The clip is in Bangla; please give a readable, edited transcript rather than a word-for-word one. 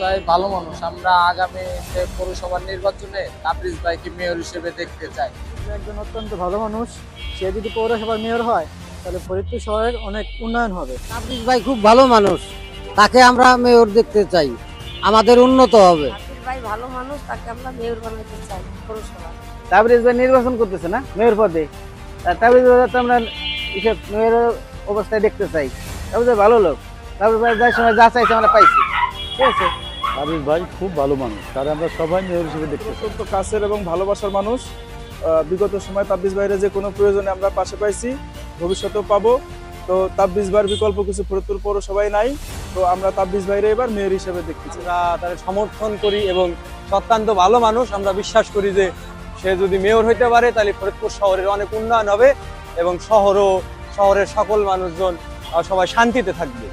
ভাই ভালো মানুষ। আমরা আগামী যে পৌরসভার নির্বাচনে তাবরিজ ভাইকে মেয়র হিসেবে দেখতে চাই। সে একজন অত্যন্ত ভালো মানুষ। সে যদি পৌরসভার মেয়র হয় তাহলে ফরিদপুর শহরের অনেক উন্নয়ন হবে। তাবরিজ ভাই খুব ভালো মানুষ, তাকে আমরা মেয়র দেখতে চাই, আমাদের উন্নত হবে। তাবরিজ ভাই ভালো মানুষ, তাকে আমরা মেয়র বানাতে চাই পৌরসভা। তাবরিজ ভাই নির্বাচন করতেছে না মেয়র পদে, তাবরিজ ভাই তো আমরা মেয়র অবস্থায় দেখতে চাই। তাবরিজ ভাই ভালো লোক, তাবরিজ ভাই যার সময় যা চাইছে আমরা পাইছি, ঠিক আছে। তাবরিজ ভাই খুব ভালো মানুষ, তারা আমরা সবাই মেয়র হিসেবে দেখতে চাই। অত্যন্ত কাছের এবং ভালোবাসার মানুষ। বিগত সময় তাবরিজ ভাইয়ের যে কোনো প্রয়োজনে আমরা পাশে পাইছি, ভবিষ্যতেও পাবো। তো তাবরিজ ভাইয়ের বিকল্প কিছু ফরিদপুর পৌরসভায় নাই। তো আমরা তাবরিজ ভাইরে এবার মেয়র হিসেবে দেখতেছি। আমরা তাদের সমর্থন করি এবং অত্যন্ত ভালো মানুষ। আমরা বিশ্বাস করি যে সে যদি মেয়র হইতে পারে তাহলে ফরিদপুর শহরের অনেক উন্নয়ন হবে এবং শহরের সকল মানুষজন সবাই শান্তিতে থাকবে।